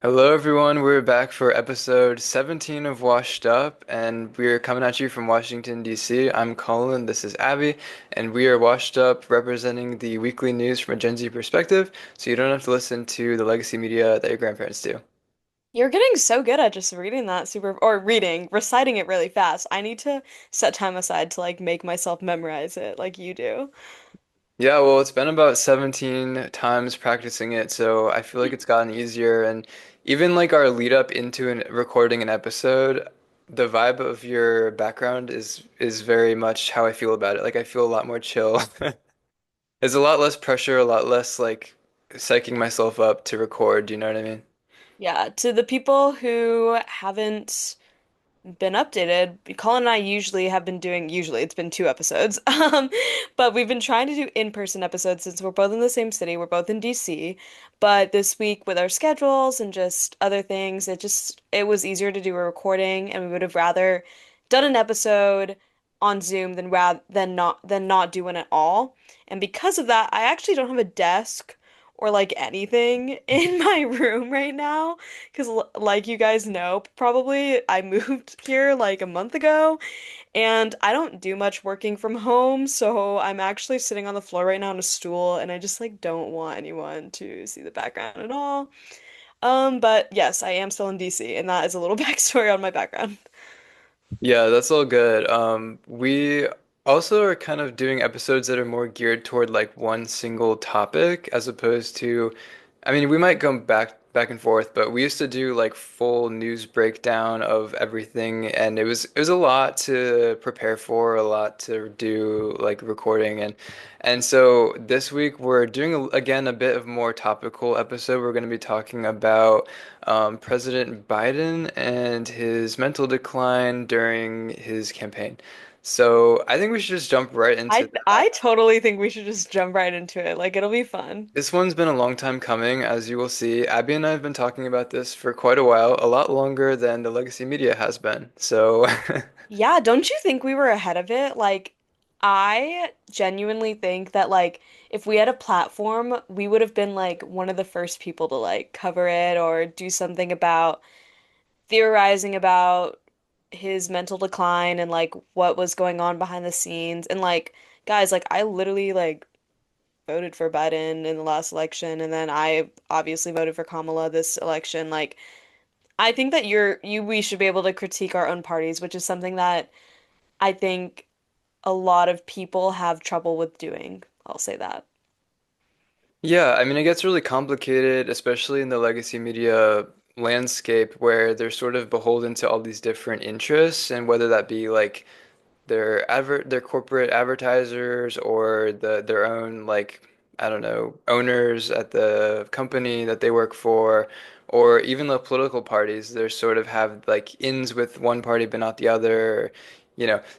Hello, everyone. We're back for episode 17 of Washed Up, and we're coming at you from Washington, D.C. I'm Colin, this is Abby, and we are washed up representing the weekly news from a Gen Z perspective, so you don't have to listen to the legacy media that your grandparents do. You're getting so good at just reading that or reading, reciting it really fast. I need to set time aside to like make myself memorize it like you do. Yeah, well, it's been about 17 times practicing it, so I feel like it's gotten easier, and even like our lead up into recording an episode, the vibe of your background is very much how I feel about it. Like I feel a lot more chill. There's a lot less pressure, a lot less like psyching myself up to record, do you know what I mean? Yeah, to the people who haven't been updated. Colin and I usually have been doing, usually it's been two episodes, but we've been trying to do in-person episodes since we're both in the same city. We're both in DC, but this week with our schedules and just other things, it was easier to do a recording, and we would have rather done an episode on Zoom than not do one at all. And because of that, I actually don't have a desk or like anything in my room right now. Because, like you guys know, probably I moved here like a month ago and I don't do much working from home. So I'm actually sitting on the floor right now on a stool and I just like don't want anyone to see the background at all. But yes, I am still in DC and that is a little backstory on my background. Yeah, that's all good. We also are kind of doing episodes that are more geared toward like one single topic as opposed to, I mean, we might go back and forth, but we used to do like full news breakdown of everything, and it was a lot to prepare for, a lot to do like recording and so this week we're doing again a bit of more topical episode. We're going to be talking about President Biden and his mental decline during his campaign. So I think we should just jump right into I totally think we should just jump right into it. Like it'll be fun. this. One's been a long time coming, as you will see. Abby and I have been talking about this for quite a while, a lot longer than the legacy media has been. So Yeah, don't you think we were ahead of it? Like, I genuinely think that like if we had a platform, we would have been like one of the first people to like cover it or do something about theorizing about his mental decline and like what was going on behind the scenes. And like, guys, like I literally like voted for Biden in the last election and then I obviously voted for Kamala this election. Like, I think that we should be able to critique our own parties, which is something that I think a lot of people have trouble with doing. I'll say that. yeah, I mean, it gets really complicated, especially in the legacy media landscape where they're sort of beholden to all these different interests, and whether that be like their corporate advertisers or their own like I don't know owners at the company that they work for, or even the political parties. They sort of have like ins with one party but not the other.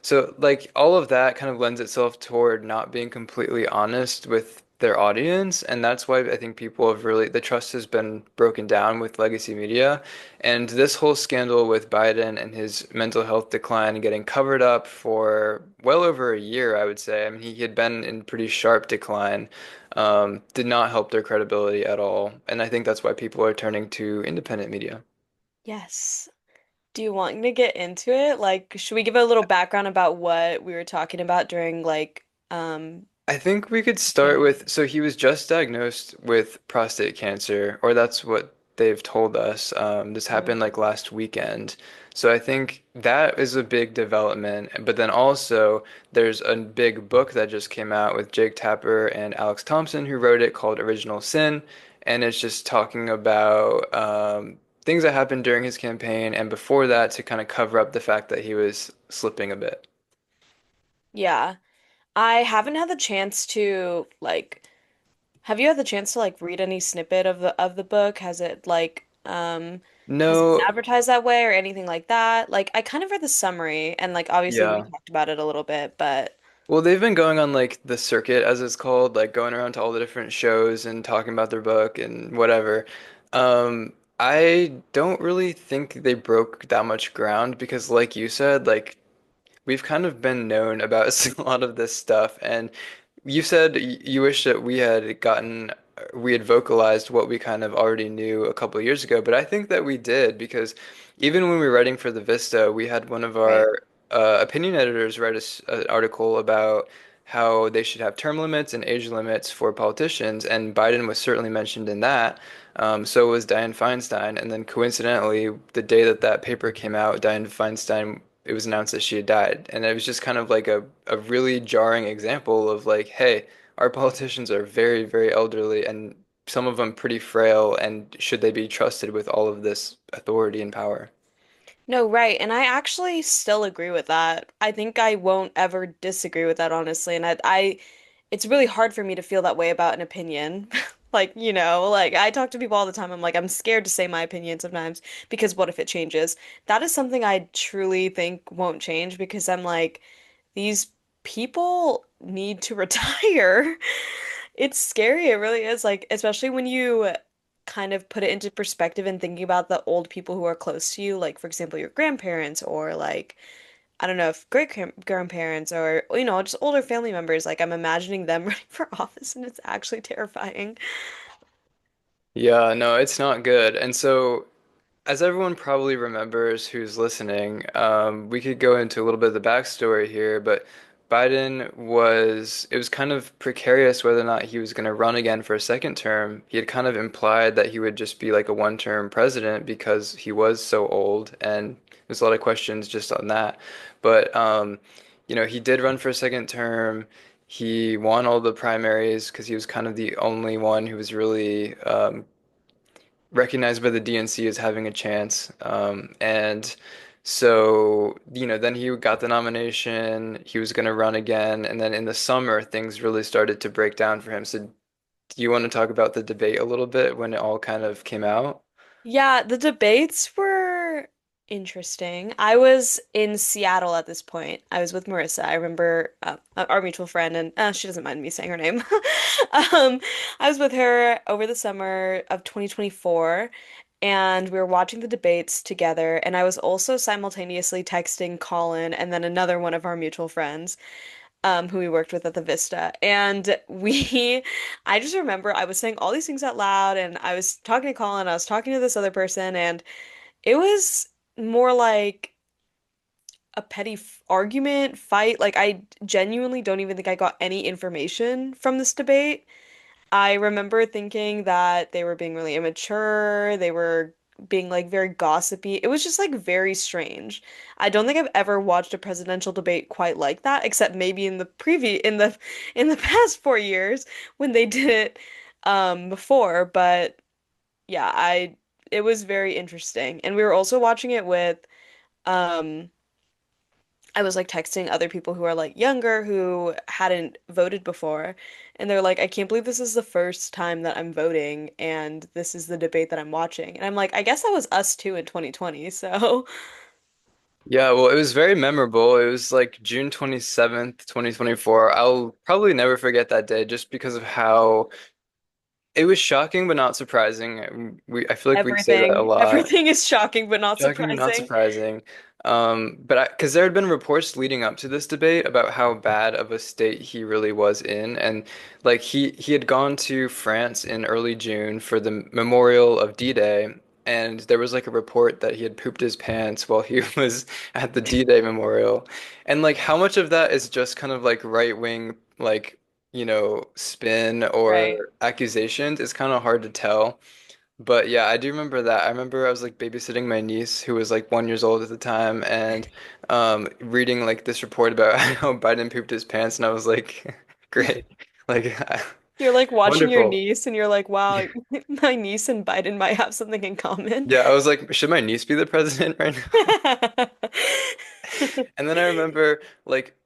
So like all of that kind of lends itself toward not being completely honest with their audience, and that's why I think people have really the trust has been broken down with legacy media. And this whole scandal with Biden and his mental health decline and getting covered up for well over a year, I would say. I mean, he had been in pretty sharp decline, did not help their credibility at all. And I think that's why people are turning to independent media. Yes. Do you want me to get into it? Like, should we give a little background about what we were talking about during like I think we could his start campaign? with, so he was just diagnosed with prostate cancer, or that's what they've told us. This happened like last weekend. So I think that is a big development. But then also there's a big book that just came out with Jake Tapper and Alex Thompson who wrote it called Original Sin. And it's just talking about things that happened during his campaign and before that to kind of cover up the fact that he was slipping a bit. Yeah. I haven't had the chance to like have you had the chance to like read any snippet of the book? Has it been No, advertised that way or anything like that? Like I kind of read the summary and like obviously we yeah. talked about it a little bit, but Well, they've been going on like the circuit, as it's called, like going around to all the different shows and talking about their book and whatever. I don't really think they broke that much ground because, like you said, like we've kind of been known about a lot of this stuff. And you said you wish that we had gotten we had vocalized what we kind of already knew a couple of years ago, but I think that we did because even when we were writing for the Vista, we had one of Right. our opinion editors write an article about how they should have term limits and age limits for politicians, and Biden was certainly mentioned in that. So was Dianne Feinstein, and then coincidentally, the day that that paper came out, Dianne Feinstein, it was announced that she had died, and it was just kind of like a really jarring example of like, hey, our politicians are very, very elderly, and some of them pretty frail, and should they be trusted with all of this authority and power? No, right. And I actually still agree with that. I think I won't ever disagree with that, honestly. And it's really hard for me to feel that way about an opinion. Like, like I talk to people all the time. I'm like, I'm scared to say my opinion sometimes because what if it changes? That is something I truly think won't change because I'm like, these people need to retire. It's scary. It really is. Like, especially when you kind of put it into perspective and thinking about the old people who are close to you, like, for example, your grandparents or like, I don't know if grandparents or, just older family members. Like, I'm imagining them running for office and it's actually terrifying. Yeah, no, it's not good. And so, as everyone probably remembers who's listening, we could go into a little bit of the backstory here, but it was kind of precarious whether or not he was going to run again for a second term. He had kind of implied that he would just be like a one-term president because he was so old, and there's a lot of questions just on that. But, he did run for a second term. He won all the primaries because he was kind of the only one who was really recognized by the DNC as having a chance. And so, then he got the nomination. He was going to run again. And then in the summer, things really started to break down for him. So, do you want to talk about the debate a little bit when it all kind of came out? Yeah, the debates were interesting. I was in Seattle at this point. I was with Marissa. I remember our mutual friend, and she doesn't mind me saying her name. I was with her over the summer of 2024, and we were watching the debates together. And I was also simultaneously texting Colin and then another one of our mutual friends who we worked with at the Vista. And I just remember I was saying all these things out loud, and I was talking to Colin, I was talking to this other person, and it was more like a petty argument, fight. Like, I genuinely don't even think I got any information from this debate. I remember thinking that they were being really immature, they were being like very gossipy. It was just like very strange. I don't think I've ever watched a presidential debate quite like that, except maybe in the in the past 4 years when they did it before. But yeah, I it was very interesting. And we were also watching it with um I was like texting other people who are like younger who hadn't voted before, and they're like, I can't believe this is the first time that I'm voting and this is the debate that I'm watching. And I'm like, I guess that was us too in 2020. So, Yeah, well, it was very memorable. It was like June 27th, 2024. I'll probably never forget that day just because of how it was shocking but not surprising. I feel like we say that a lot. everything is shocking but not Shocking but not surprising. surprising. Because there had been reports leading up to this debate about how bad of a state he really was in, and like he had gone to France in early June for the memorial of D-Day, and there was like a report that he had pooped his pants while he was at the D-Day memorial, and like how much of that is just kind of like right-wing like spin Right. or accusations is kind of hard to tell. But yeah, I do remember that. I remember I was like babysitting my niece who was like 1 years old at the time and reading like this report about how Biden pooped his pants and I was like, great. Like You're like watching your wonderful. niece and you're like, wow, my niece and Biden might have something in common. Yeah, I was like, should my niece be the president right now? And then I remember like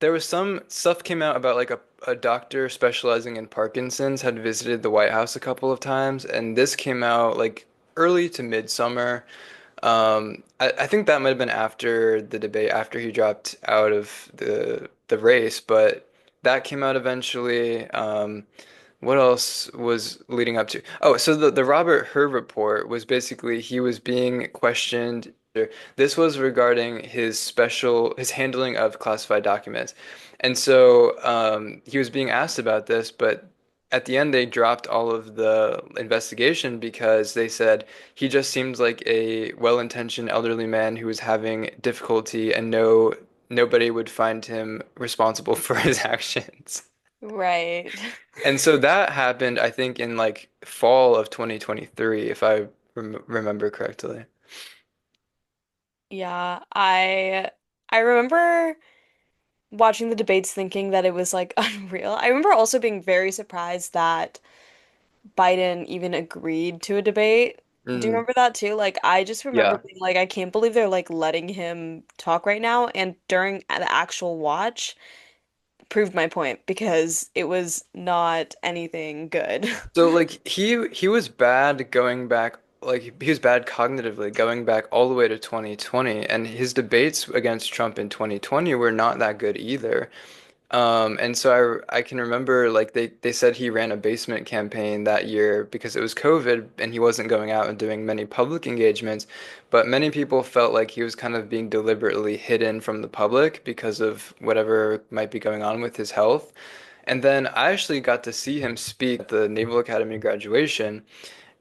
there was some stuff came out about like a doctor specializing in Parkinson's had visited the White House a couple of times and this came out like early to midsummer. I think that might have been after the debate, after he dropped out of the race, but that came out eventually. What else was leading up to? Oh, so the Robert Hur report was basically he was being questioned. This was regarding his handling of classified documents. And so he was being asked about this, but at the end they dropped all of the investigation because they said he just seemed like a well-intentioned elderly man who was having difficulty and nobody would find him responsible for his actions. Right. And so that happened, I think, in like fall of 2023, if I remember correctly. Yeah, I remember watching the debates thinking that it was like unreal. I remember also being very surprised that Biden even agreed to a debate. Do you Mm, remember that too? Like I just remember yeah. being like, I can't believe they're like letting him talk right now. And during the actual watch, proved my point because it was not anything good. So like he was bad going back like he was bad cognitively going back all the way to 2020 and his debates against Trump in 2020 were not that good either. And so I can remember like they said he ran a basement campaign that year because it was COVID and he wasn't going out and doing many public engagements, but many people felt like he was kind of being deliberately hidden from the public because of whatever might be going on with his health. And then I actually got to see him speak at the Naval Academy graduation.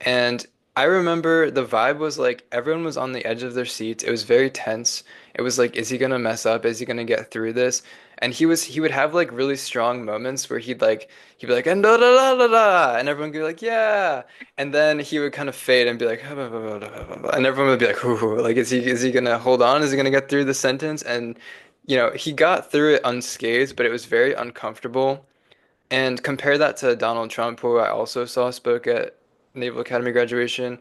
And I remember the vibe was like everyone was on the edge of their seats. It was very tense. It was like, is he gonna mess up? Is he gonna get through this? And he would have like really strong moments where he'd be like and da da da da da and everyone would be like, yeah. And then he would kind of fade and be like and everyone would be like, ooh, like is he gonna hold on? Is he gonna get through the sentence? And he got through it unscathed, but it was very uncomfortable. And compare that to Donald Trump, who I also saw spoke at Naval Academy graduation.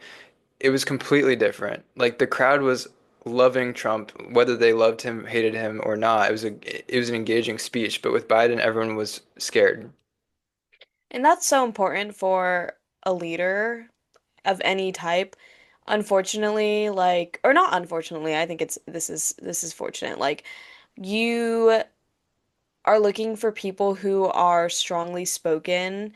It was completely different. Like the crowd was loving Trump, whether they loved him, hated him, or not. It was an engaging speech. But with Biden, everyone was scared. And that's so important for a leader of any type. Unfortunately, like, or not unfortunately, I think this is fortunate. Like, you are looking for people who are strongly spoken,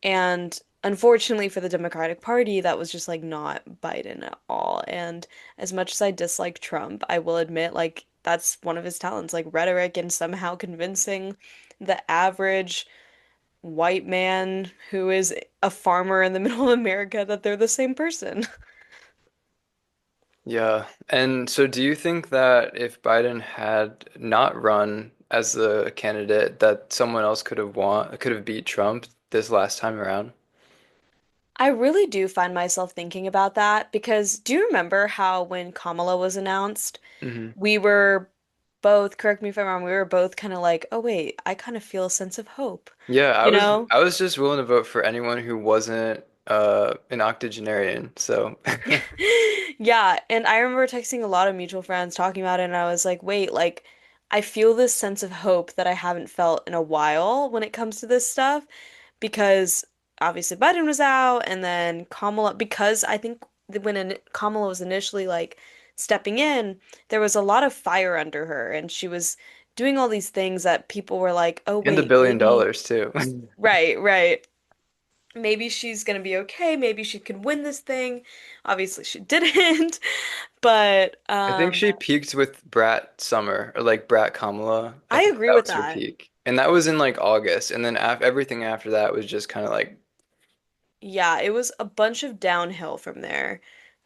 and unfortunately for the Democratic Party, that was just like not Biden at all. And as much as I dislike Trump, I will admit, like, that's one of his talents, like rhetoric and somehow convincing the average white man who is a farmer in the middle of America that they're the same person. Yeah. And so do you think that if Biden had not run as the candidate, that someone else could have beat Trump this last time around? I really do find myself thinking about that because do you remember how when Kamala was announced, Hmm. we were both, correct me if I'm wrong, we were both kind of like, oh wait, I kind of feel a sense of hope, Yeah, you know? I was just willing to vote for anyone who wasn't an octogenarian. So Yeah, and I remember texting a lot of mutual friends talking about it, and I was like, wait, like, I feel this sense of hope that I haven't felt in a while when it comes to this stuff, because obviously Biden was out, and then Kamala, because I think that when Kamala was initially like stepping in, there was a lot of fire under her, and she was doing all these things that people were like, oh, and the wait, billion maybe, dollars too. right, right. Maybe she's gonna be okay. Maybe she can win this thing. Obviously, she didn't. But I think she peaked with Brat Summer or like Brat Kamala. I I think agree that with was her that. peak. And that was in like August. And then af everything after that was just kind of like, Yeah, it was a bunch of downhill from there.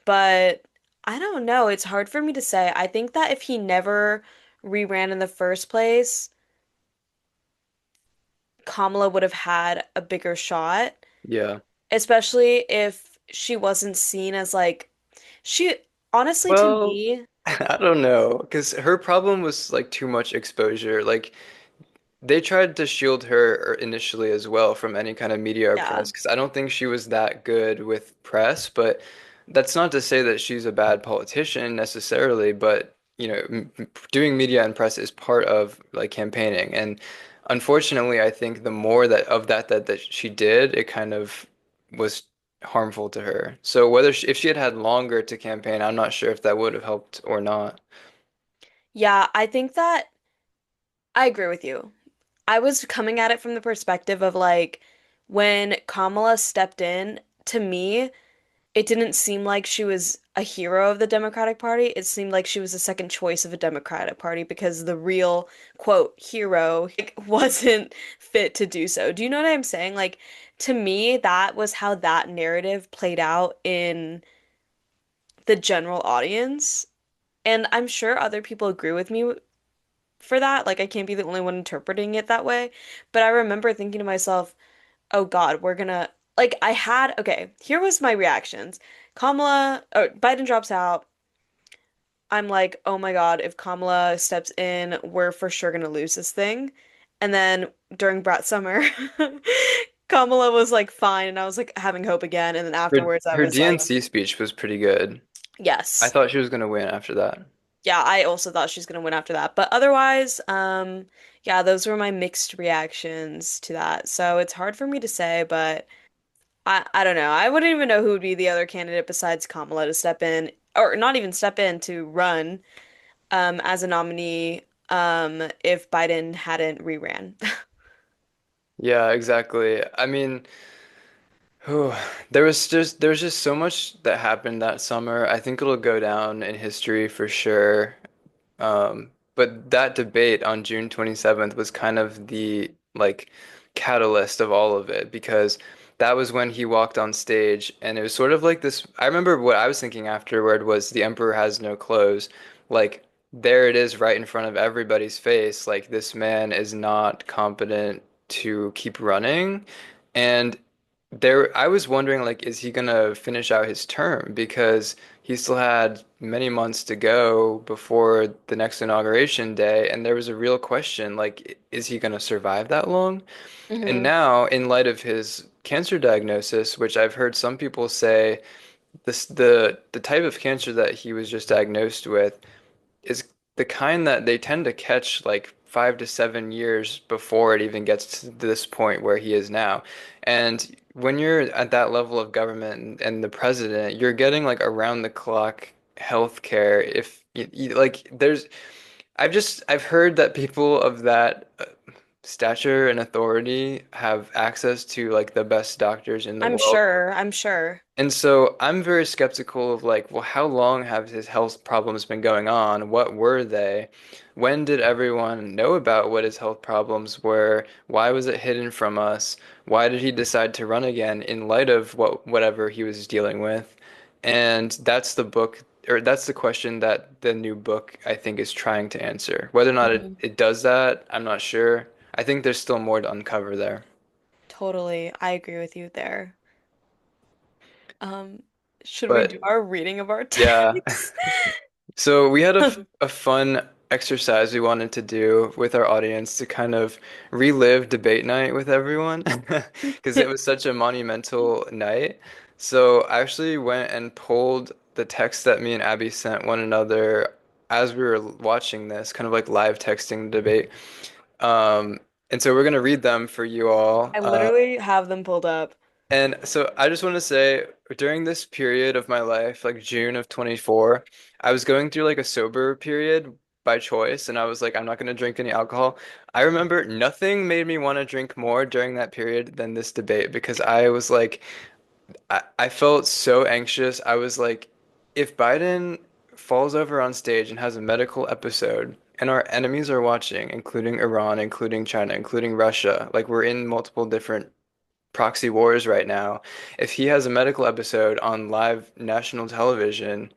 But I don't know. It's hard for me to say. I think that if he never reran in the first place, Kamala would have had a bigger shot, yeah. especially if she wasn't seen as like she honestly to Well, me, I don't know, because her problem was like too much exposure. Like they tried to shield her initially as well from any kind of media or yeah. press because I don't think she was that good with press, but that's not to say that she's a bad politician necessarily, but doing media and press is part of like campaigning. And unfortunately, I think the more that she did, it kind of was harmful to her. So if she had had longer to campaign, I'm not sure if that would have helped or not. Yeah, I think that I agree with you. I was coming at it from the perspective of like when Kamala stepped in, to me, it didn't seem like she was a hero of the Democratic Party. It seemed like she was the second choice of a Democratic Party because the real, quote, hero like, wasn't fit to do so. Do you know what I'm saying? Like, to me, that was how that narrative played out in the general audience. And I'm sure other people agree with me for that. Like, I can't be the only one interpreting it that way. But I remember thinking to myself, oh God, we're gonna like I had okay, here was my reactions. Biden drops out. I'm like, oh my God, if Kamala steps in, we're for sure gonna lose this thing. And then during Brat Summer, Kamala was like fine, and I was like having hope again. And then afterwards, I Her was like, DNC speech was pretty good. I yes, thought she was gonna win after that. yeah, I also thought she's gonna win after that. But otherwise, yeah, those were my mixed reactions to that. So it's hard for me to say, but. I don't know. I wouldn't even know who would be the other candidate besides Kamala to step in, or not even step in to run as a nominee if Biden hadn't reran. Yeah, exactly. I mean, whew, there was just so much that happened that summer. I think it'll go down in history for sure. But that debate on June 27th was kind of the like catalyst of all of it because that was when he walked on stage and it was sort of like this. I remember what I was thinking afterward was the emperor has no clothes. Like there it is right in front of everybody's face. Like this man is not competent to keep running. And there, I was wondering, like, is he gonna finish out his term? Because he still had many months to go before the next inauguration day, and there was a real question, like, is he gonna survive that long? And hmm now, in light of his cancer diagnosis, which I've heard some people say the type of cancer that he was just diagnosed with is the kind that they tend to catch like 5 to 7 years before it even gets to this point where he is now. And when you're at that level of government and the president, you're getting like around the clock health care. If like I've heard that people of that stature and authority have access to like the best doctors in the I'm world. sure. I'm sure. And so I'm very skeptical of like, well, how long have his health problems been going on? What were they? When did everyone know about what his health problems were? Why was it hidden from us? Why did he decide to run again in light of whatever he was dealing with? And that's the book, or that's the question that the new book I think is trying to answer. Whether or not Mhm. it does that, I'm not sure. I think there's still more to uncover there. Totally. I agree with you there. Um, should we do But our reading of our yeah. text? So we had a fun exercise we wanted to do with our audience to kind of relive debate night with everyone because it was such a monumental night. So I actually went and pulled the text that me and Abby sent one another as we were watching this, kind of like live texting the debate. Um, and so we're gonna read them for you all. I literally have them pulled up. And so I just want to say during this period of my life, like June of 24, I was going through like a sober period by choice, and I was like, I'm not going to drink any alcohol. I remember nothing made me want to drink more during that period than this debate because I was like, I felt so anxious. I was like, if Biden falls over on stage and has a medical episode, and our enemies are watching, including Iran, including China, including Russia, like we're in multiple different proxy wars right now. If he has a medical episode on live national television,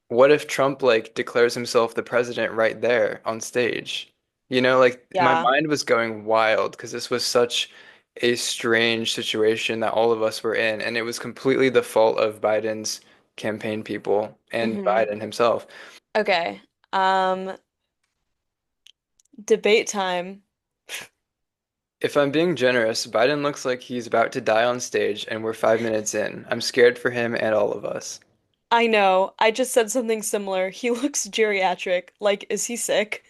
what if Trump like declares himself the president right there on stage? You know, like my Yeah. mind was going wild because this was such a strange situation that all of us were in, and it was completely the fault of Biden's campaign people and hmm Biden himself. Okay. Um, debate time. If I'm being generous, Biden looks like he's about to die on stage, and we're 5 minutes in. I'm scared for him and all of us. I know. I just said something similar. He looks geriatric. Like, is he sick?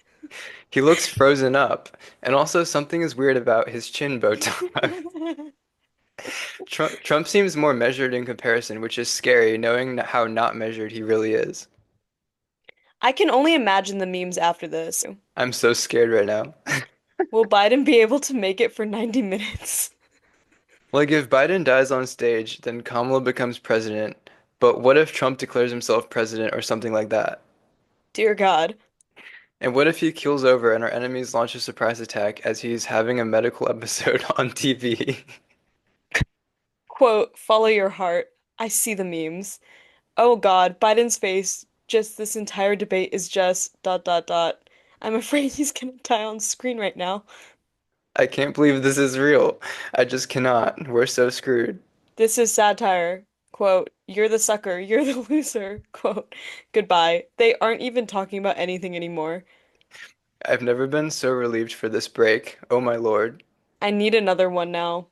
He looks frozen up, and also something is weird about his chin Botox. Trump seems more measured in comparison, which is scary, knowing how not measured he really is. I can only imagine the memes after this. I'm so scared right now. Will Biden be able to make it for 90 minutes? Like, if Biden dies on stage, then Kamala becomes president. But what if Trump declares himself president or something like that? Dear God. And what if he keels over and our enemies launch a surprise attack as he's having a medical episode on TV? Quote, follow your heart. I see the memes. Oh God, Biden's face, just this entire debate is just dot dot dot. I'm afraid he's gonna die on screen right now. I can't believe this is real. I just cannot. We're so screwed. This is satire. Quote, you're the sucker, you're the loser. Quote, goodbye. They aren't even talking about anything anymore. I've never been so relieved for this break. Oh my Lord. I need another one now.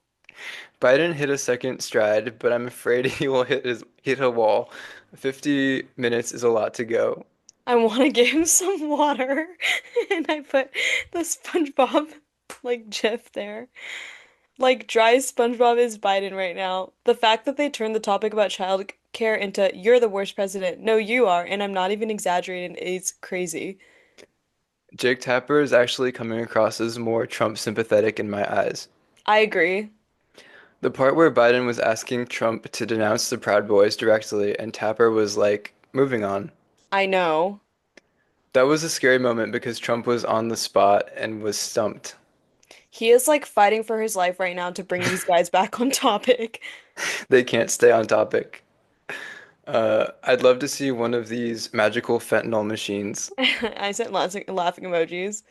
Biden hit a second stride, but I'm afraid he will hit a wall. 50 minutes is a lot to go. I want to give him some water. And I put the SpongeBob like GIF there. Like dry SpongeBob is Biden right now. The fact that they turned the topic about child care into you're the worst president. No, you are, and I'm not even exaggerating. It's crazy. Jake Tapper is actually coming across as more Trump sympathetic in my eyes. I agree. The part where Biden was asking Trump to denounce the Proud Boys directly and Tapper was like, moving on. I know. That was a scary moment because Trump was on the spot and was stumped. He is like fighting for his life right now to bring these guys back on topic. They can't stay on topic. I'd love to see one of these magical fentanyl machines. I sent laughing emojis.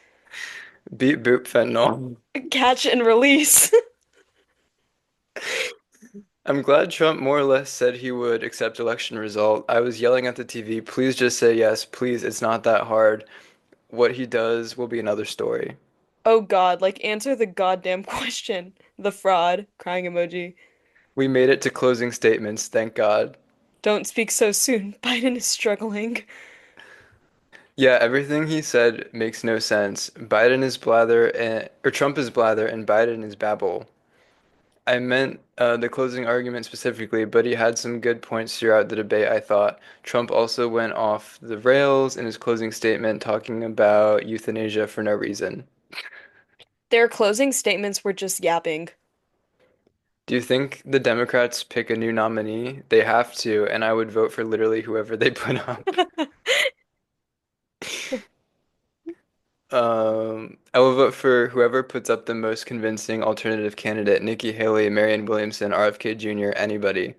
Beep boop fentanyl. Catch and release. I'm glad Trump more or less said he would accept election result. I was yelling at the TV, please just say yes, please, it's not that hard. What he does will be another story. Oh God, like answer the goddamn question. The fraud, crying emoji. We made it to closing statements, thank God. Don't speak so soon. Biden is struggling. Yeah, everything he said makes no sense. Biden is blather or Trump is blather and Biden is babble. I meant the closing argument specifically, but he had some good points throughout the debate, I thought. Trump also went off the rails in his closing statement talking about euthanasia for no reason. Their closing statements were just yapping. Do you think the Democrats pick a new nominee? They have to, and I would vote for literally whoever they put up. I will vote for whoever puts up the most convincing alternative candidate, Nikki Haley, Marianne Williamson, RFK Jr., anybody.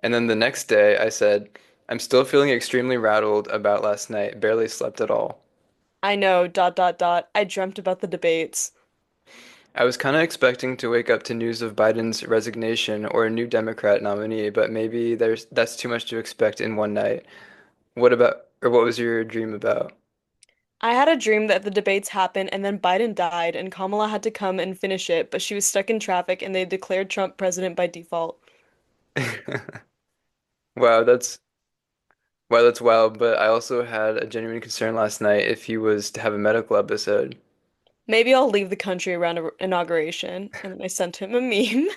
And then the next day I said, I'm still feeling extremely rattled about last night, barely slept at all. I know, dot dot dot. I dreamt about the debates. I was kind of expecting to wake up to news of Biden's resignation or a new Democrat nominee, but maybe that's too much to expect in one night. What was your dream about? I had a dream that the debates happened and then Biden died and Kamala had to come and finish it, but she was stuck in traffic and they declared Trump president by default. Wow, that's wild, but I also had a genuine concern last night if he was to have a medical episode, Maybe I'll leave the country around inauguration. And then I sent him a meme.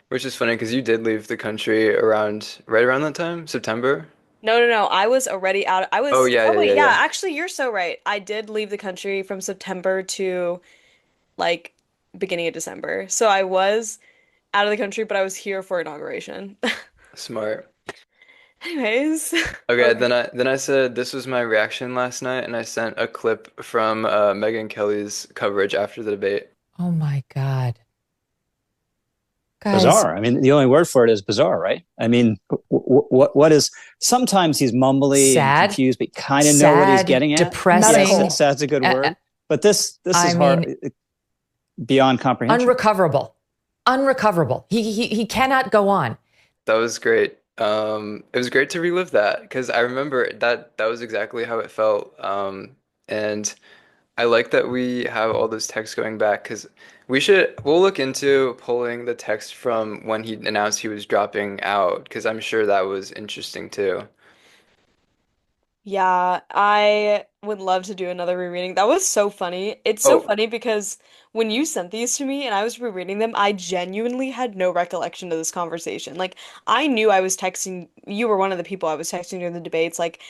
which is funny because you did leave the country right around that time, September? No, no, no. I was already out. Oh yeah, Oh yeah, wait, yeah, yeah, yeah. actually you're so right. I did leave the country from September to like beginning of December. So I was out of the country, but I was here for inauguration. Smart. Anyways, Okay, okay. then I said this was my reaction last night, and I sent a clip from Megyn Kelly's coverage after the debate. Oh my God. Guys, Bizarre. I mean, the only word for it is bizarre, right? I mean, what is? Sometimes he's mumbly and sad, confused, but kind of know what he's sad, getting at. Yes, depressing, Medical. sad's a good word, but this I is mean, hard, beyond comprehension. unrecoverable. Unrecoverable. He cannot go on. That was great. It was great to relive that because I remember that was exactly how it felt. And I like that we have all those texts going back because we'll look into pulling the text from when he announced he was dropping out because I'm sure that was interesting too. Yeah, I would love to do another rereading. That was so funny. It's so Oh, funny because when you sent these to me and I was rereading them, I genuinely had no recollection of this conversation. Like, I knew I was texting, you were one of the people I was texting during the debates. Like,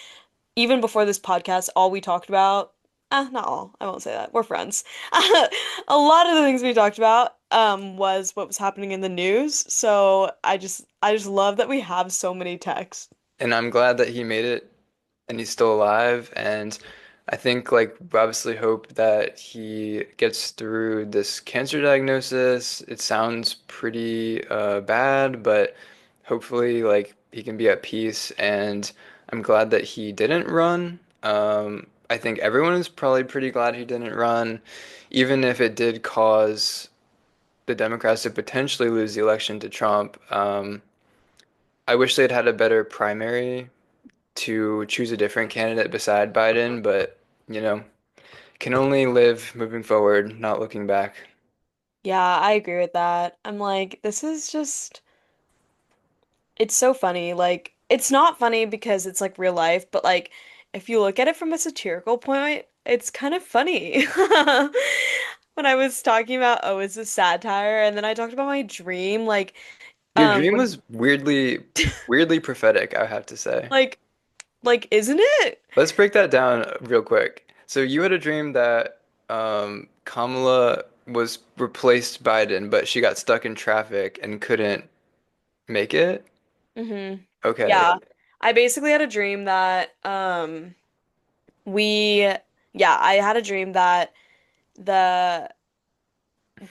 even before this podcast, all we talked about, not all, I won't say that. We're friends. A lot of the things we talked about, was what was happening in the news. So I just love that we have so many texts. And I'm glad that he made it and he's still alive. And I think like we obviously hope that he gets through this cancer diagnosis. It sounds pretty bad, but hopefully like he can be at peace. And I'm glad that he didn't run. I think everyone is probably pretty glad he didn't run, even if it did cause the Democrats to potentially lose the election to Trump. I wish they'd had a better primary to choose a different candidate beside Biden, but you know, can only live moving forward, not looking back. Yeah, I agree with that. I'm like, this is just, it's so funny. Like, it's not funny because it's like real life, but like, if you look at it from a satirical point, it's kind of funny. When I was talking about, oh, it's a satire, and then I talked about my dream, Your dream when, was weirdly prophetic, I have to say. like, isn't it? Let's break that down real quick. So you had a dream that Kamala was replaced Biden, but she got stuck in traffic and couldn't make it. Hmm. Okay. Yeah. I basically had a dream that, we, yeah, I had a dream that the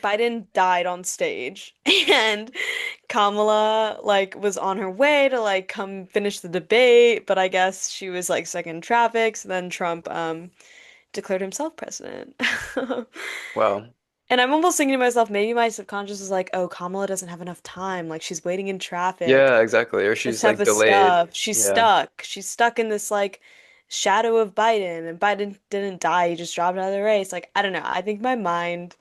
Biden died on stage and Kamala like was on her way to like come finish the debate, but I guess she was like stuck in traffic, so then Trump declared himself president. Well, And I'm almost thinking to myself, maybe my subconscious is like, oh, Kamala doesn't have enough time. Like she's waiting in traffic. yeah, exactly. Or This she's type like of delayed. stuff. She's Yeah. stuck. She's stuck in this like shadow of Biden, and Biden didn't die. He just dropped out of the race. Like, I don't know. I think my mind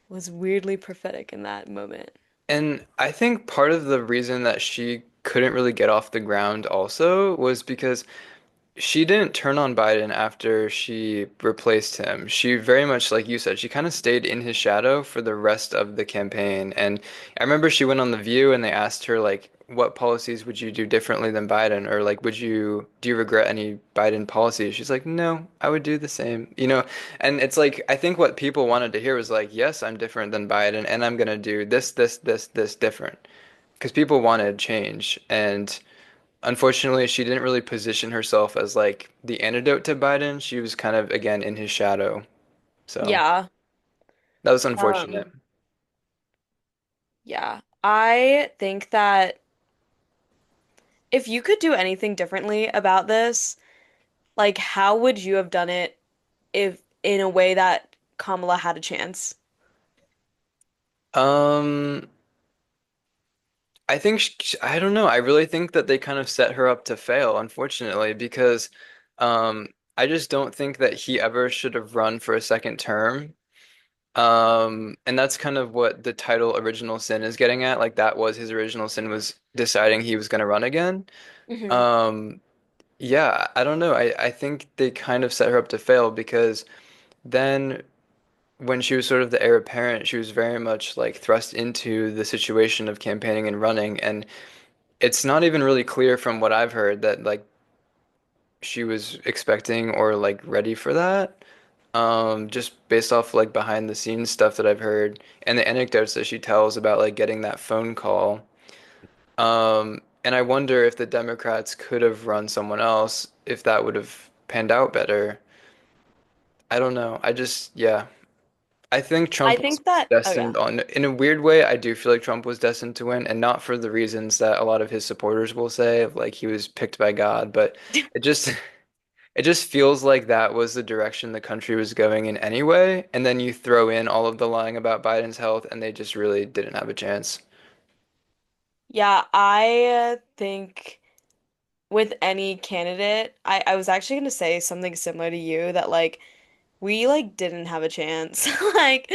was weirdly prophetic in that moment. And I think part of the reason that she couldn't really get off the ground also was because she didn't turn on Biden after she replaced him. She very much, like you said, she kind of stayed in his shadow for the rest of the campaign. And I remember she went on The View and they asked her, like, what policies would you do differently than Biden? Or, like, do you regret any Biden policies? She's like, no, I would do the same. And it's like, I think what people wanted to hear was like, yes, I'm different than Biden and I'm gonna do this different. Because people wanted change. And unfortunately, she didn't really position herself as like the antidote to Biden. She was kind of again in his shadow. So Yeah. that was unfortunate. Um, yeah. I think that if you could do anything differently about this, like how would you have done it if in a way that Kamala had a chance? Um, I think I don't know. I really think that they kind of set her up to fail, unfortunately, because um, I just don't think that he ever should have run for a second term. And that's kind of what the title Original Sin is getting at. Like that was his original sin was deciding he was going to run again. Hmm. Um, Yeah, I don't know. I think they kind of set her up to fail because then when she was sort of the heir apparent, she was very much like thrust into the situation of campaigning and running. And it's not even really clear from what I've heard that like she was expecting or like ready for that. Just based off like behind the scenes stuff that I've heard and the anecdotes that she tells about like getting that phone call. And I wonder if the Democrats could have run someone else, if that would have panned out better. I don't know. Yeah. I think I Trump was think that, oh yeah. destined on, in a weird way, I do feel like Trump was destined to win, and not for the reasons that a lot of his supporters will say, of like he was picked by God, but it just, it just feels like that was the direction the country was going in anyway. And then you throw in all of the lying about Biden's health, and they just really didn't have a chance. Yeah, I think with any candidate, I was actually going to say something similar to you that like we like didn't have a chance. Like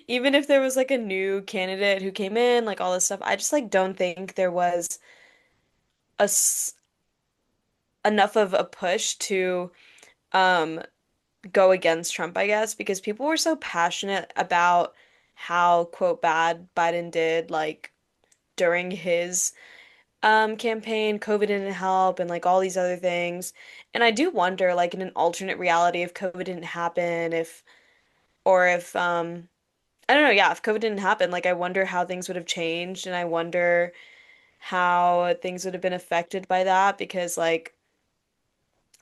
even if there was like a new candidate who came in, like all this stuff, I just like don't think there was a enough of a push to um go against Trump, I guess, because people were so passionate about how quote bad Biden did like during his campaign, COVID didn't help and like all these other things. And I do wonder like in an alternate reality if COVID didn't happen, if or if I don't know, yeah, if COVID didn't happen, like I wonder how things would have changed and I wonder how things would have been affected by that because like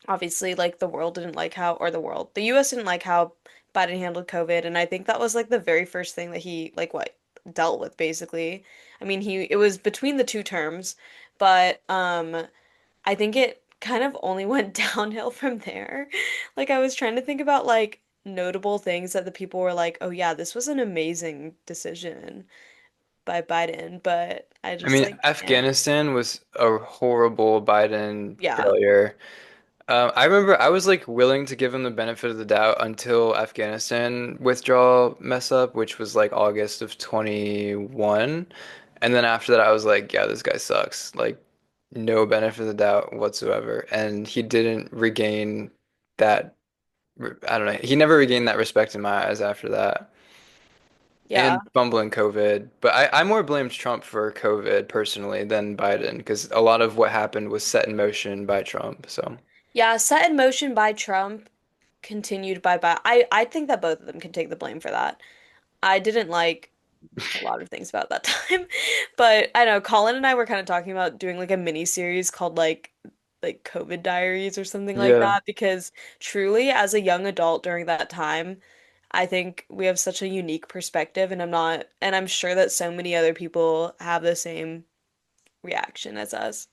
obviously like the world didn't like how or the world, the US didn't like how Biden handled COVID and I think that was like the very first thing that he like what dealt with basically. I mean, he it was between the two terms, but I think it kind of only went downhill from there. Like I was trying to think about like notable things that the people were like, "Oh yeah, this was an amazing decision by Biden," but I I just mean, like can't. Afghanistan was a horrible Biden Yeah. failure. I remember I was like willing to give him the benefit of the doubt until Afghanistan withdrawal mess up, which was like August of 21. And then after that, I was like, yeah, this guy sucks. Like, no benefit of the doubt whatsoever. And he didn't regain that, I don't know, he never regained that respect in my eyes after that. Yeah. And fumbling COVID. But I more blamed Trump for COVID personally than Biden because a lot of what happened was set in motion by Trump. So. Yeah, set in motion by Trump, continued by Biden. I think that both of them can take the blame for that. I didn't like a lot of things about that time. But I know Colin and I were kind of talking about doing like a mini series called like COVID Diaries or something like Yeah. that because truly as a young adult during that time, I think we have such a unique perspective and I'm sure that so many other people have the same reaction as us.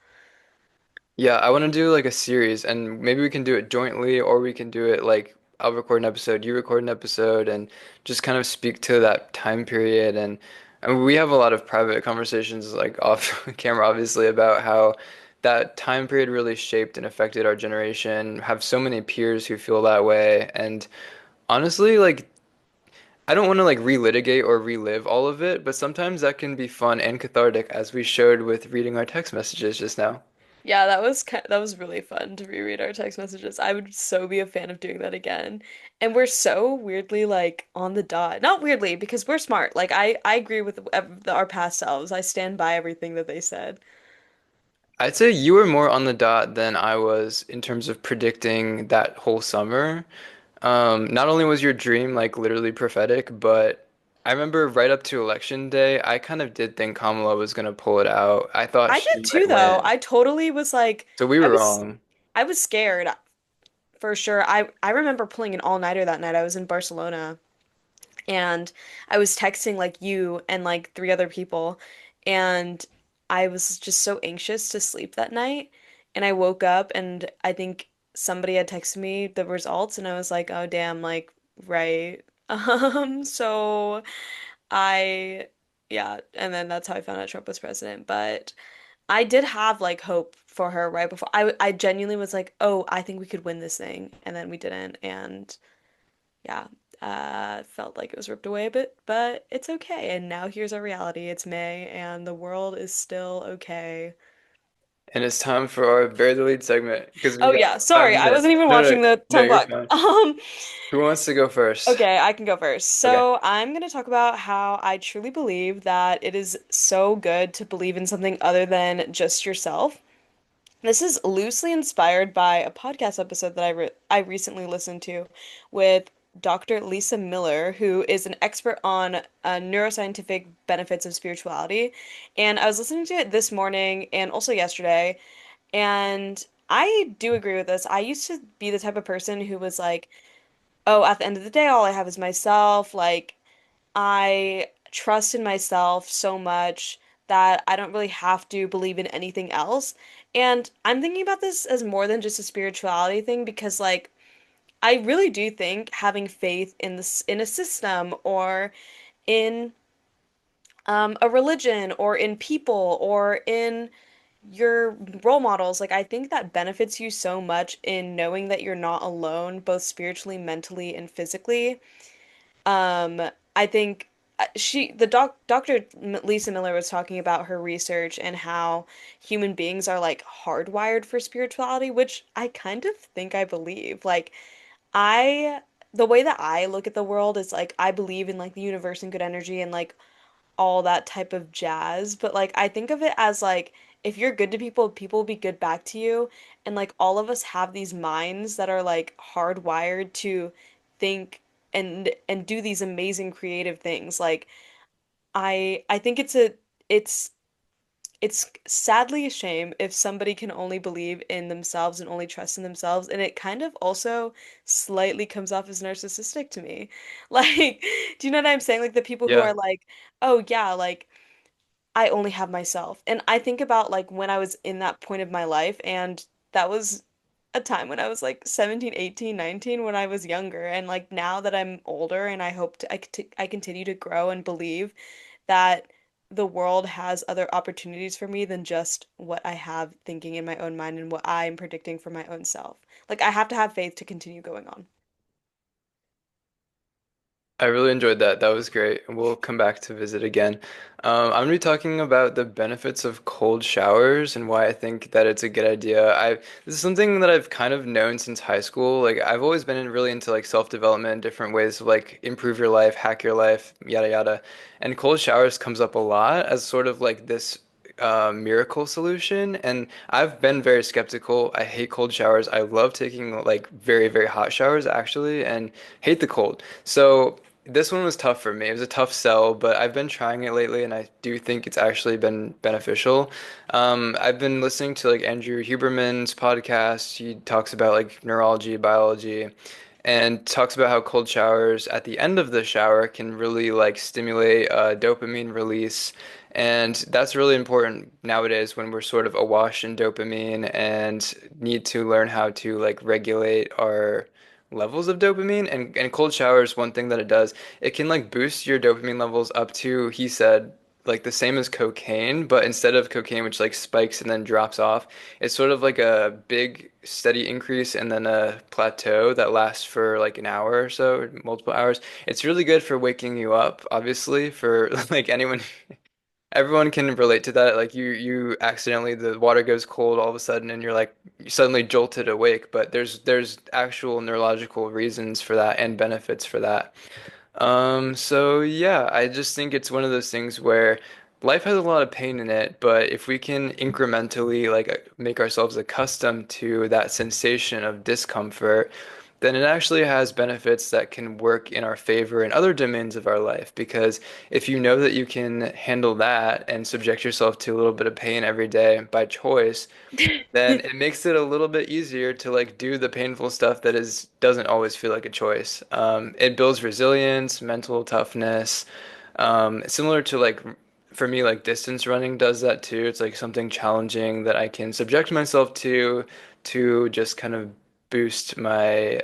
Yeah, I want to do like a series and maybe we can do it jointly or we can do it like I'll record an episode, you record an episode and just kind of speak to that time period and we have a lot of private conversations like off camera obviously about how that time period really shaped and affected our generation, have so many peers who feel that way and honestly like I don't want to like relitigate or relive all of it, but sometimes that can be fun and cathartic as we showed with reading our text messages just now. Yeah, that was really fun to reread our text messages. I would so be a fan of doing that again. And we're so weirdly like on the dot. Not weirdly because we're smart. Like I agree with our past selves. I stand by everything that they said. I'd say you were more on the dot than I was in terms of predicting that whole summer. Not only was your dream like literally prophetic, but I remember right up to election day, I kind of did think Kamala was gonna pull it out. I thought I she did too might though. win. I totally was like So we I were was wrong. I was scared for sure. I remember pulling an all-nighter that night. I was in Barcelona. And I was texting like you and like three other people, and I was just so anxious to sleep that night. And I woke up, and I think somebody had texted me the results, and I was like, oh, damn, like, right. So I, yeah, and then that's how I found out Trump was president. But I did have like hope for her right before. I genuinely was like, oh, I think we could win this thing, and then we didn't, and yeah, felt like it was ripped away a bit, but it's okay. And now here's our reality. It's May, and the world is still okay. And it's time for our Bear the Lead segment because we Oh got yeah, five sorry, I minutes. wasn't even No, no, watching the no, time you're clock. fine. Who wants to go first? Okay, I can go first. Okay. So I'm gonna talk about how I truly believe that it is so good to believe in something other than just yourself. This is loosely inspired by a podcast episode that I recently listened to with Dr. Lisa Miller, who is an expert on neuroscientific benefits of spirituality. And I was listening to it this morning and also yesterday, and I do agree with this. I used to be the type of person who was like, "Oh, at the end of the day, all I have is myself." Like I trust in myself so much that I don't really have to believe in anything else. And I'm thinking about this as more than just a spirituality thing because like I really do think having faith in this in a system or in a religion or in people or in your role models, like I think that benefits you so much in knowing that you're not alone, both spiritually, mentally, and physically. Um, I think Dr. Lisa Miller was talking about her research and how human beings are like hardwired for spirituality, which I kind of think I believe. Like I the way that I look at the world is like I believe in like the universe and good energy and like all that type of jazz, but like I think of it as like if you're good to people, people will be good back to you. And like all of us have these minds that are like hardwired to think and do these amazing creative things. Like I think it's it's sadly a shame if somebody can only believe in themselves and only trust in themselves, and it kind of also slightly comes off as narcissistic to me. Like, do you know what I'm saying? Like the people who Yeah. are like, "Oh yeah, like I only have myself." And I think about like when I was in that point of my life, and that was a time when I was like 17, 18, 19 when I was younger. And like now that I'm older and I hope I continue to grow and believe that the world has other opportunities for me than just what I have thinking in my own mind and what I'm predicting for my own self. Like I have to have faith to continue going on. I really enjoyed that. That was great. We'll come back to visit again. I'm gonna be talking about the benefits of cold showers and why I think that it's a good idea. This is something that I've kind of known since high school. Like I've always been really into like self-development, different ways to like improve your life, hack your life, yada yada. And cold showers comes up a lot as sort of like this miracle solution. And I've been very skeptical. I hate cold showers. I love taking like very, very hot showers actually, and hate the cold. So this one was tough for me. It was a tough sell, but I've been trying it lately, and I do think it's actually been beneficial. I've been listening to like Andrew Huberman's podcast. He talks about like neurology, biology, and talks about how cold showers at the end of the shower can really like stimulate dopamine release. And that's really important nowadays when we're sort of awash in dopamine and need to learn how to like regulate our levels of dopamine. And cold showers, one thing that it does, it can like boost your dopamine levels up to, he said, like the same as cocaine, but instead of cocaine, which like spikes and then drops off, it's sort of like a big steady increase and then a plateau that lasts for like an hour or so, or multiple hours. It's really good for waking you up, obviously, for like anyone. Everyone can relate to that. Like you accidentally the water goes cold all of a sudden and you're like you suddenly jolted awake, but there's actual neurological reasons for that and benefits for that. So yeah, I just think it's one of those things where life has a lot of pain in it, but if we can incrementally like make ourselves accustomed to that sensation of discomfort, then it actually has benefits that can work in our favor in other domains of our life. Because if you know that you can handle that and subject yourself to a little bit of pain every day by choice, then it makes it a little bit easier to like do the painful stuff that is doesn't always feel like a choice. It builds resilience, mental toughness, similar to like for me like distance running does that too. It's like something challenging that I can subject myself to just kind of boost my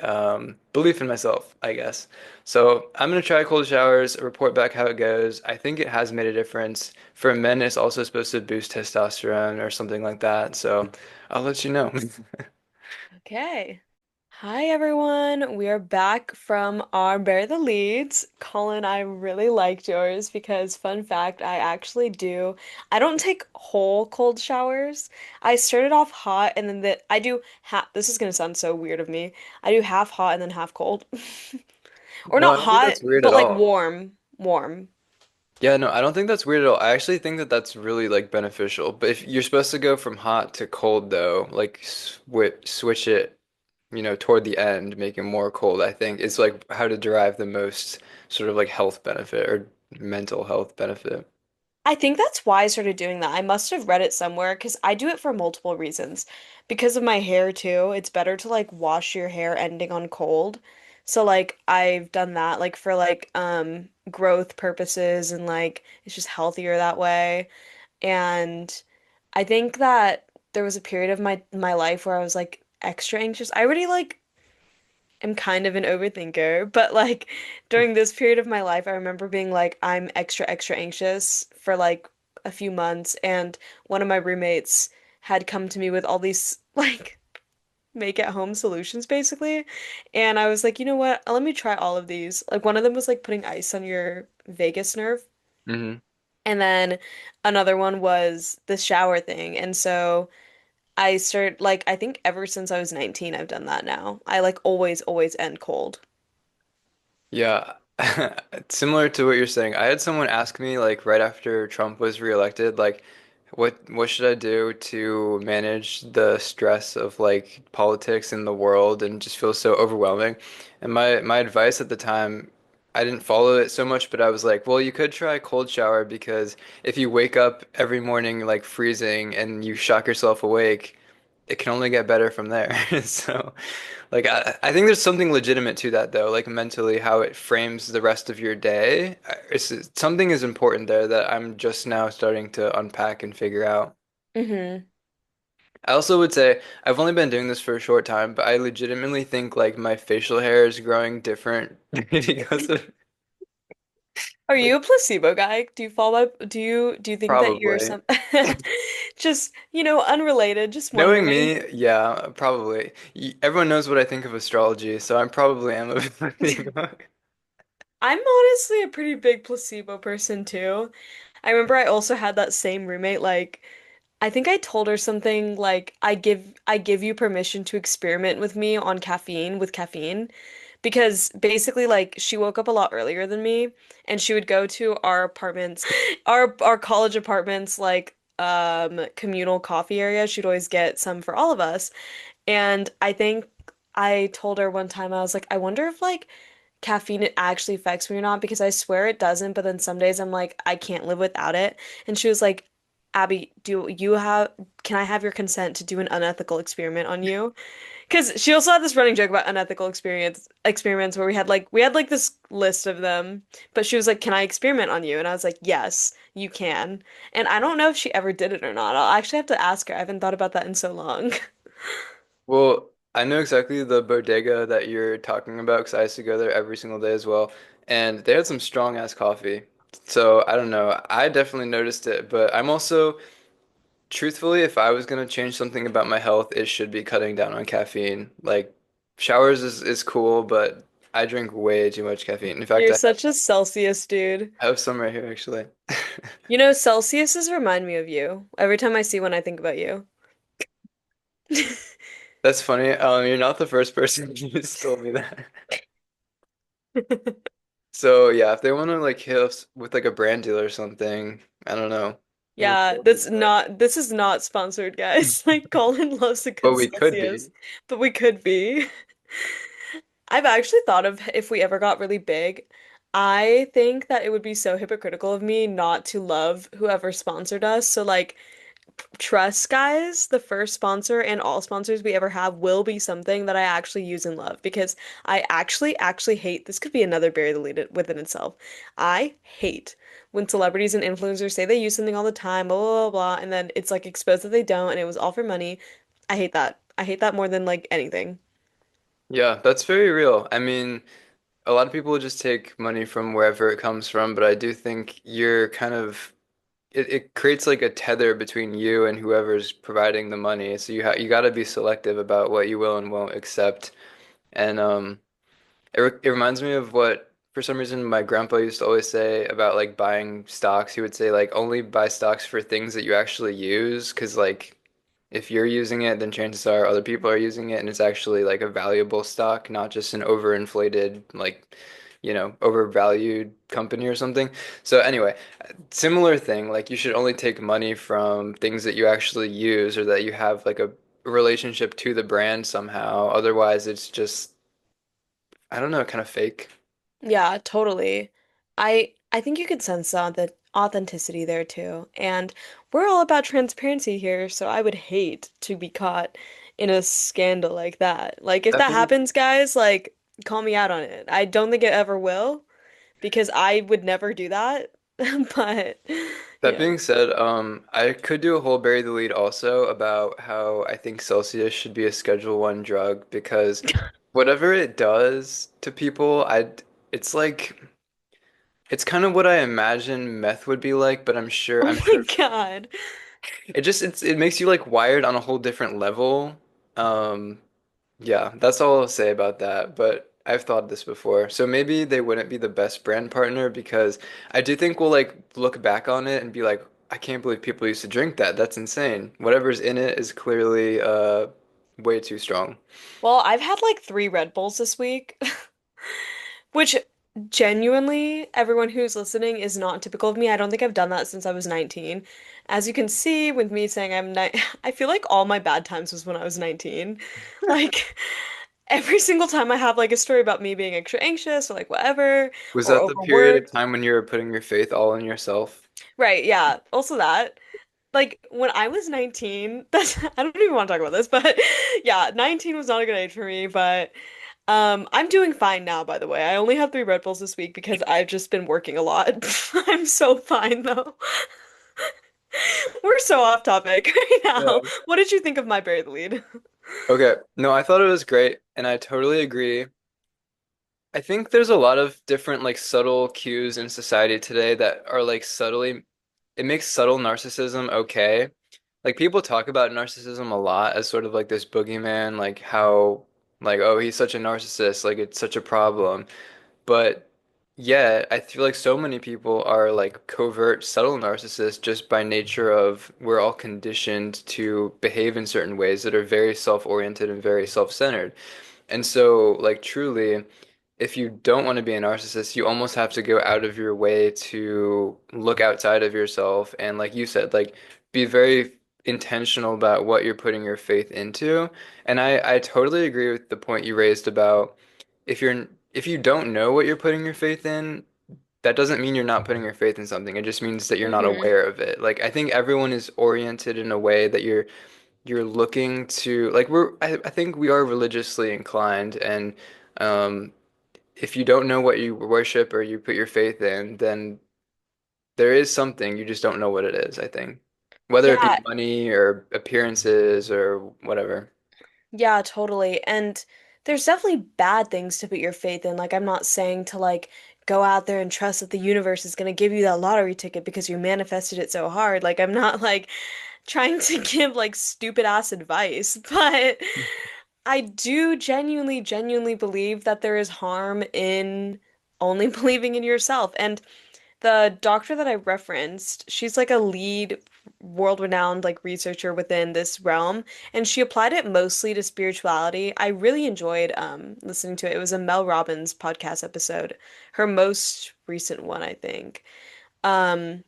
belief in myself, I guess. So I'm gonna try cold showers, report back how it goes. I think it has made a difference. For men, it's also supposed to boost testosterone or something like that. So I'll let you know. Okay. Hi everyone. We are back from our Bear the Leads. Colin, I really liked yours because fun fact, I don't take whole cold showers. I started off hot and then I do half this is gonna sound so weird of me. I do half hot and then half cold. Or No, I not don't think hot, that's weird at but like all. warm. Warm. Yeah, no, I don't think that's weird at all. I actually think that that's really like beneficial. But if you're supposed to go from hot to cold though, like switch it, toward the end, make it more cold, I think it's like how to derive the most sort of like health benefit or mental health benefit. I think that's why I started doing that. I must have read it somewhere because I do it for multiple reasons. Because of my hair too, it's better to like wash your hair ending on cold. So like I've done that like for like growth purposes and like it's just healthier that way. And I think that there was a period of my life where I was like extra anxious. I already like am kind of an overthinker, but like during this period of my life, I remember being like, I'm extra, extra anxious for like a few months, and one of my roommates had come to me with all these like make at home solutions basically. And I was like, you know what? Let me try all of these. Like one of them was like putting ice on your vagus nerve. Hmm. And then another one was the shower thing. And so I start like I think ever since I was 19 I've done that now. I like always end cold. Yeah, similar to what you're saying. I had someone ask me like right after Trump was reelected, like what should I do to manage the stress of like politics in the world and just feels so overwhelming. And my advice at the time, I didn't follow it so much, but I was like, well, you could try a cold shower because if you wake up every morning like freezing and you shock yourself awake, it can only get better from there. So, like, I think there's something legitimate to that, though, like mentally, how it frames the rest of your day. Something is important there that I'm just now starting to unpack and figure out. Hmm. I also would say I've only been doing this for a short time, but I legitimately think like my facial hair is growing different because of Are you like a placebo guy? Do you fall by, do you think that you're probably. some just, unrelated, just Knowing wondering. me, yeah, probably. Everyone knows what I think of astrology, so I probably am a placebo. I'm honestly a pretty big placebo person too. I remember I also had that same roommate, like I think I told her something like I give you permission to experiment with me on caffeine with caffeine because basically like she woke up a lot earlier than me and she would go to our apartments, our college apartments like communal coffee area. She'd always get some for all of us. And I think I told her one time I was like I wonder if like caffeine it actually affects me or not because I swear it doesn't, but then some days I'm like, I can't live without it. And she was like, Abby, can I have your consent to do an unethical experiment on you? Because she also had this running joke about unethical experiments where we had like this list of them, but she was like, "Can I experiment on you?" And I was like, "Yes, you can." And I don't know if she ever did it or not. I'll actually have to ask her. I haven't thought about that in so long. Well, I know exactly the bodega that you're talking about because I used to go there every single day as well. And they had some strong ass coffee. So I don't know. I definitely noticed it, but I'm also, truthfully, if I was gonna change something about my health, it should be cutting down on caffeine. Like showers is cool, but I drink way too much caffeine. In fact, You're I have, such a Celsius dude. I have some right here actually. Celsiuses remind me of you. Every time I see one, I think about you. That's funny. You're not the first person who's told me that. So yeah, if they want to like hit us with like a brand deal or something, I don't know. I'm Yeah, open to it. this is not sponsored, guys. Like Colin loves a But good we could Celsius, be. but we could be. I've actually thought of if we ever got really big, I think that it would be so hypocritical of me not to love whoever sponsored us. So like trust guys, the first sponsor and all sponsors we ever have will be something that I actually use and love because I actually hate this could be another barrier to lead it within itself. I hate when celebrities and influencers say they use something all the time, blah blah blah, blah, and then it's like exposed that they don't and it was all for money. I hate that. I hate that more than like anything. Yeah, that's very real. I mean, a lot of people just take money from wherever it comes from, but I do think you're kind of it creates like a tether between you and whoever's providing the money. So you got to be selective about what you will and won't accept. And it reminds me of what, for some reason, my grandpa used to always say about like buying stocks. He would say like only buy stocks for things that you actually use, because like if you're using it, then chances are other people are using it, and it's actually like a valuable stock, not just an overinflated like overvalued company or something. So anyway, similar thing. Like you should only take money from things that you actually use or that you have like a relationship to the brand somehow. Otherwise, it's just I don't know, kind of fake. Yeah, totally. I think you could sense the authenticity there too. And we're all about transparency here, so I would hate to be caught in a scandal like that. Like if That that being happens, guys, like call me out on it. I don't think it ever will because I would never do that. But that yeah. being said, I could do a whole bury the lead also about how I think Celsius should be a Schedule One drug because whatever it does to people, it's like it's kind of what I imagine meth would be like, but Oh I'm my sure God. it makes you like wired on a whole different level. Um, yeah, that's all I'll say about that. But I've thought this before. So maybe they wouldn't be the best brand partner because I do think we'll like look back on it and be like, I can't believe people used to drink that. That's insane. Whatever's in it is clearly way too strong. Well, I've had like three Red Bulls this week, which Genuinely, everyone who's listening is not typical of me. I don't think I've done that since I was 19. As you can see with me saying I'm ni I feel like all my bad times was when I was 19. Like every single time I have like a story about me being extra anxious or like whatever Was or that the period of overworked. time when you were putting your faith all in yourself? Right, yeah. Also that. Like when I was 19, that's I don't even want to talk about this, but yeah, 19 was not a good age for me, but I'm doing fine now, by the way. I only have 3 Red Bulls this week because I've just been working a lot. I'm so fine though. We're so off topic right now. Yeah. What did you think of my Bury the Lead? Okay. No, I thought it was great, and I totally agree. I think there's a lot of different like subtle cues in society today that are like subtly, it makes subtle narcissism okay. Like people talk about narcissism a lot as sort of like this boogeyman, like how like oh he's such a narcissist, like it's such a problem. But yeah, I feel like so many people are like covert, subtle narcissists just by nature of we're all conditioned to behave in certain ways that are very self-oriented and very self-centered. And so, like, truly, if you don't want to be a narcissist, you almost have to go out of your way to look outside of yourself and, like you said, like, be very intentional about what you're putting your faith into. And I totally agree with the point you raised about if you don't know what you're putting your faith in, that doesn't mean you're not putting your faith in something. It just means that you're not Hmm. aware of it. Like, I think everyone is oriented in a way that you're looking to like I think we are religiously inclined and um if you don't know what you worship or you put your faith in, then there is something you just don't know what it is, I think. Whether it be Yeah, money or appearances or whatever. yeah, totally. And there's definitely bad things to put your faith in. Like, I'm not saying to like go out there and trust that the universe is going to give you that lottery ticket because you manifested it so hard. Like, I'm not like trying to give like stupid ass advice, but I do genuinely believe that there is harm in only believing in yourself. And the doctor that I referenced, she's like a lead world-renowned like researcher within this realm, and she applied it mostly to spirituality. I really enjoyed listening to it. It was a Mel Robbins podcast episode, her most recent one, I think. Um,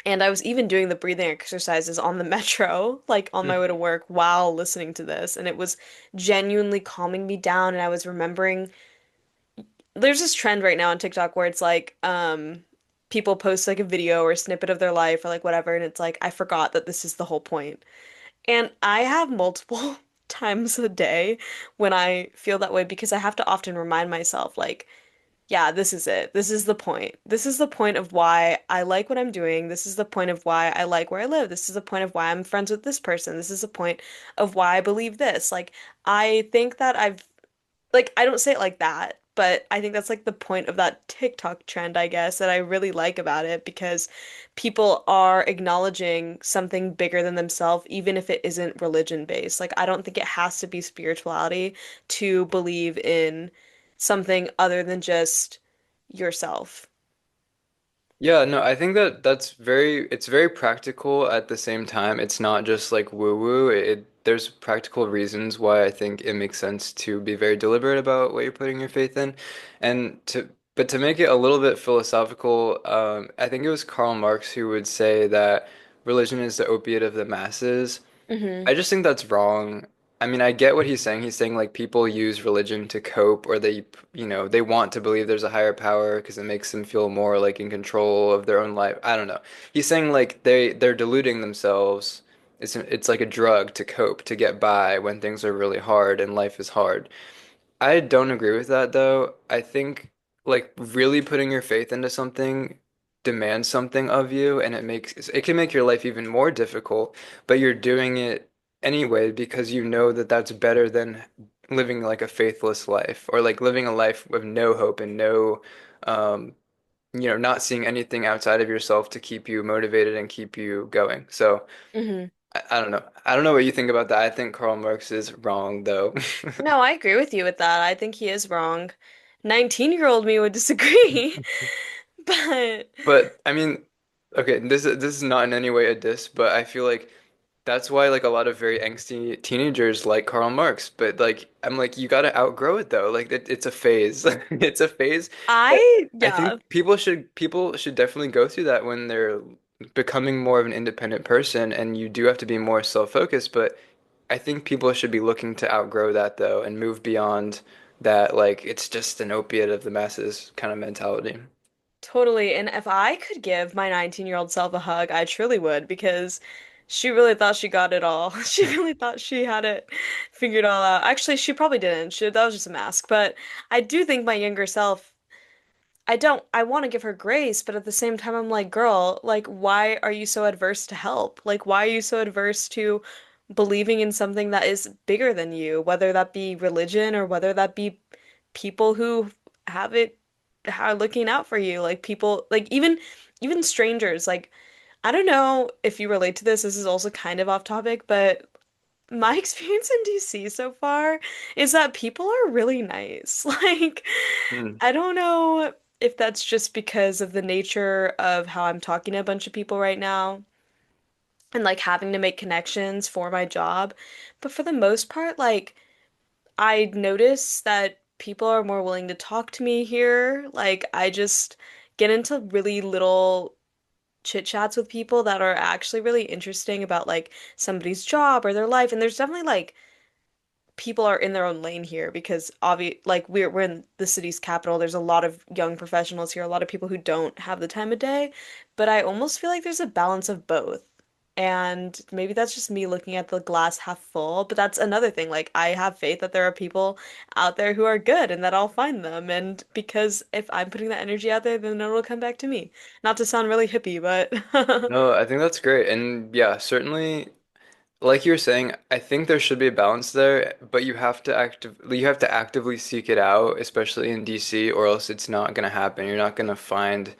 and I was even doing the breathing exercises on the metro, like on my way to work while listening to this, and it was genuinely calming me down, and I was remembering there's this trend right now on TikTok where it's like people post like a video or a snippet of their life or like whatever and it's like I forgot that this is the whole point. And I have multiple times a day when I feel that way because I have to often remind myself like yeah, this is it. This is the point. This is the point of why I like what I'm doing. This is the point of why I like where I live. This is the point of why I'm friends with this person. This is the point of why I believe this. Like I think that I've like I don't say it like that, but I think that's like the point of that TikTok trend, I guess, that I really like about it because people are acknowledging something bigger than themselves, even if it isn't religion based. Like I don't think it has to be spirituality to believe in something other than just yourself. Yeah, no, I think that it's very practical at the same time. It's not just like woo woo. There's practical reasons why I think it makes sense to be very deliberate about what you're putting your faith in. But to make it a little bit philosophical, I think it was Karl Marx who would say that religion is the opiate of the masses. Hmm. I just think that's wrong. I mean, I get what he's saying. He's saying like people use religion to cope or they want to believe there's a higher power because it makes them feel more like in control of their own life. I don't know. He's saying like they're deluding themselves. It's like a drug to cope, to get by when things are really hard and life is hard. I don't agree with that though. I think like really putting your faith into something demands something of you and it can make your life even more difficult, but you're doing it anyway because you know that that's better than living like a faithless life or like living a life with no hope and no um not seeing anything outside of yourself to keep you motivated and keep you going. So Hmm. I don't know. I don't know what you think about that. I think Karl Marx is wrong though. No, I agree with you with that. I think he is wrong. 19-year-old me would disagree, but But I mean, okay, this is not in any way a diss, but I feel like That's why like a lot of very angsty teenagers like Karl Marx, but like I'm like you got to outgrow it though. Like it's a phase. It's a phase. But I Yeah. think people should definitely go through that when they're becoming more of an independent person, and you do have to be more self-focused, but I think people should be looking to outgrow that though and move beyond that like it's just an opiate of the masses kind of mentality. Totally. And if I could give my 19-year-old self a hug, I truly would because she really thought she got it all. She really thought she had it figured all out. Actually, she probably didn't. That was just a mask. But I do think my younger self, I want to give her grace, but at the same time, I'm like, girl, like, why are you so adverse to help? Like, why are you so adverse to believing in something that is bigger than you, whether that be religion or whether that be people who have it are looking out for you, like people, like even strangers. Like, I don't know if you relate to this. This is also kind of off topic, but my experience in DC so far is that people are really nice. Like, Hmm. I don't know if that's just because of the nature of how I'm talking to a bunch of people right now and like having to make connections for my job, but for the most part, like I notice that people are more willing to talk to me here. Like I just get into really little chit chats with people that are actually really interesting about like somebody's job or their life. And there's definitely like people are in their own lane here because like we're in the city's capital. There's a lot of young professionals here, a lot of people who don't have the time of day, but I almost feel like there's a balance of both. And maybe that's just me looking at the glass half full, but that's another thing. Like I have faith that there are people out there who are good and that I'll find them. And because if I'm putting that energy out there, then it'll come back to me. Not to sound really hippie, but No, I think that's great. And yeah, certainly like you were saying, I think there should be a balance there, but you have to actively seek it out, especially in DC, or else it's not going to happen. You're not going to find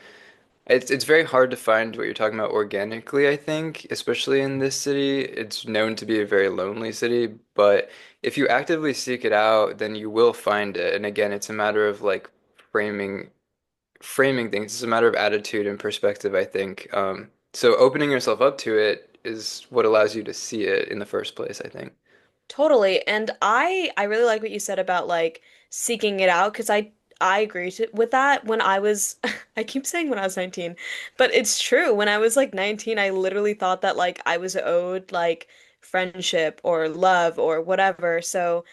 it's very hard to find what you're talking about organically, I think, especially in this city. It's known to be a very lonely city, but if you actively seek it out, then you will find it. And again, it's a matter of like framing framing things. It's a matter of attitude and perspective, I think. So opening yourself up to it is what allows you to see it in the first place, I think. totally. And I really like what you said about like seeking it out because I agree with that. When I was I keep saying when I was 19, but it's true. When I was like 19, I literally thought that like I was owed like friendship or love or whatever. So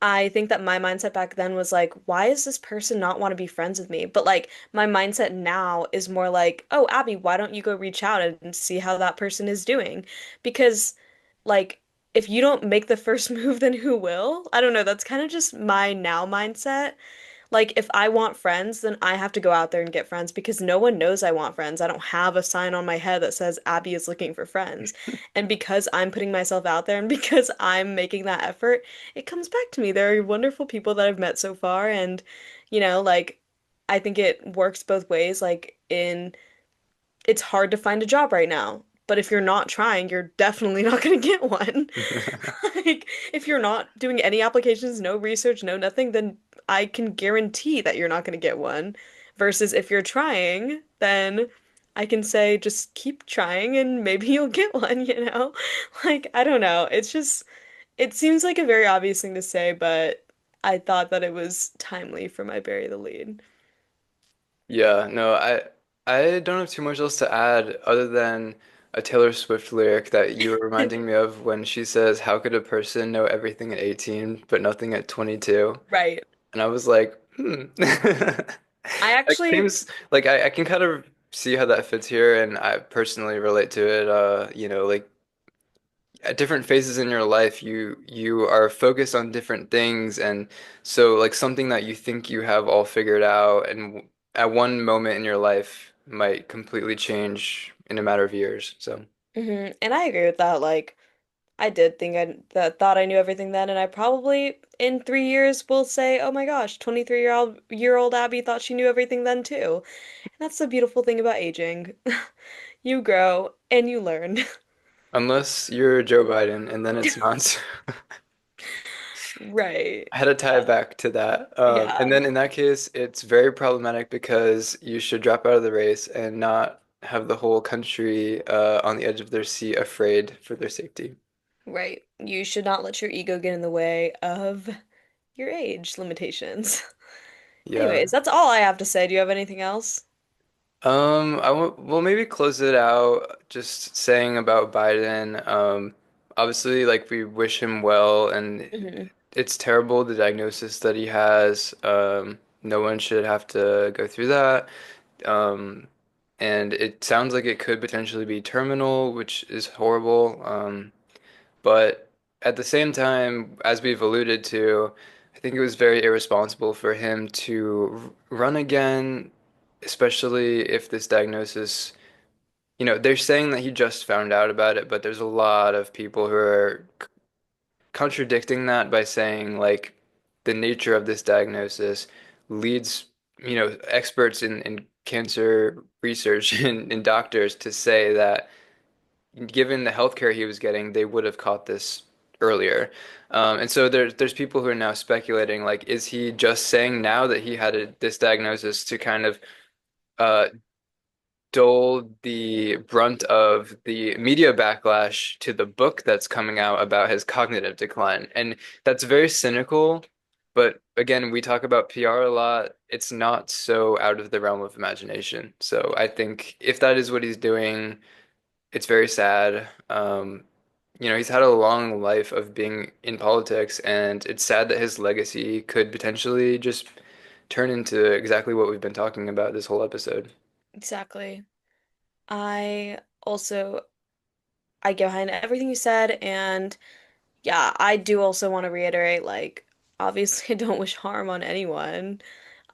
I think that my mindset back then was like, why does this person not want to be friends with me? But like my mindset now is more like, oh, Abby, why don't you go reach out and see how that person is doing? Because like if you don't make the first move, then who will? I don't know. That's kind of just my now mindset. Like, if I want friends, then I have to go out there and get friends because no one knows I want friends. I don't have a sign on my head that says Abby is looking for friends. And because I'm putting myself out there and because I'm making that effort, it comes back to me. There are wonderful people that I've met so far. And, like, I think it works both ways. Like, it's hard to find a job right now. But if you're not trying, you're definitely not going to get one. Like, if you're not doing any applications, no research, no nothing, then I can guarantee that you're not going to get one. Versus if you're trying, then I can say just keep trying and maybe you'll get one, you know? Like, I don't know. It's just, it seems like a very obvious thing to say, but I thought that it was timely for my bury the lead. Yeah, no, I don't have too much else to add other than a Taylor Swift lyric that you were reminding me of when she says, "How could a person know everything at 18 but nothing at 22?" Right. And I was like, hmm. I Like actually, seems like I can kind of see how that fits here, and I personally relate to it. Like at different phases in your life, you are focused on different things, and so like something that you think you have all figured out, and at one moment in your life might completely change in a matter of years. So and I agree with that. Like, I did think I that thought I knew everything then, and I probably in 3 years will say, "Oh my gosh, 23-year-old Abby thought she knew everything then too." And that's the beautiful thing about aging. You grow and you learn. unless you're Joe Biden, and then it's not. Right. I had to tie it back to that. Yeah. And then in that case, it's very problematic because you should drop out of the race and not have the whole country on the edge of their seat, afraid for their safety. Right. You should not let your ego get in the way of your age limitations. Yeah. Anyways, that's all I have to say. Do you have anything else? We'll maybe close it out just saying about Biden. Obviously, like we wish him well, and Hmm. it's terrible the diagnosis that he has. No one should have to go through that. Um, and it sounds like it could potentially be terminal, which is horrible. But at the same time, as we've alluded to, I think it was very irresponsible for him to run again, especially if this diagnosis, they're saying that he just found out about it, but there's a lot of people who are contradicting that by saying like the nature of this diagnosis leads, experts in cancer research and doctors to say that given the healthcare he was getting, they would have caught this earlier. And so there's people who are now speculating, like, is he just saying now that he had this diagnosis to kind of uh, dull the brunt of the media backlash to the book that's coming out about his cognitive decline? And that's very cynical. But again, we talk about PR a lot. It's not so out of the realm of imagination. So I think if that is what he's doing, it's very sad. He's had a long life of being in politics, and it's sad that his legacy could potentially just turn into exactly what we've been talking about this whole episode. Exactly. I also I get behind everything you said, and yeah, I do also want to reiterate, like, obviously I don't wish harm on anyone.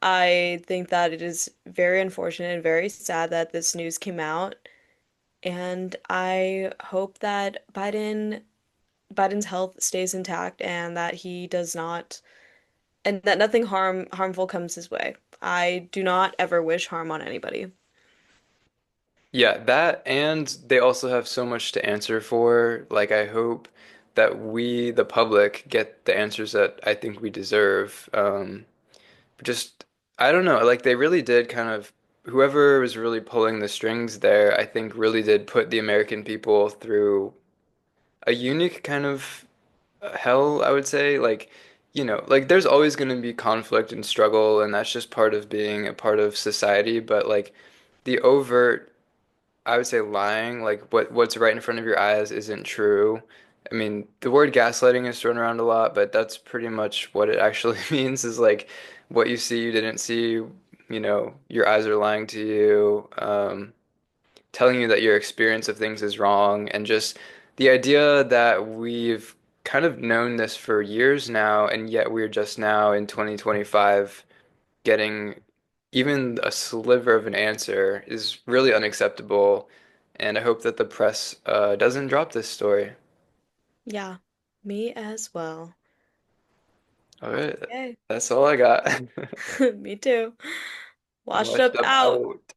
I think that it is very unfortunate and very sad that this news came out, and I hope that Biden's health stays intact and that he does not and that nothing harmful comes his way. I do not ever wish harm on anybody. Yeah, that and they also have so much to answer for. Like, I hope that we, the public, get the answers that I think we deserve. Just, I don't know, like they really did kind of, whoever was really pulling the strings there, I think really did put the American people through a unique kind of hell, I would say. Like, like there's always going to be conflict and struggle, and that's just part of being a part of society. But like the overt, I would say lying, like what's right in front of your eyes isn't true. I mean, the word gaslighting is thrown around a lot, but that's pretty much what it actually means is like what you see you didn't see, your eyes are lying to you. Telling you that your experience of things is wrong, and just the idea that we've kind of known this for years now, and yet we're just now in 2025 getting even a sliver of an answer is really unacceptable. And I hope that the press doesn't drop this story. Yeah, me as well. All right, Okay. that's all I got. Me too. Washed Washed up up out. out.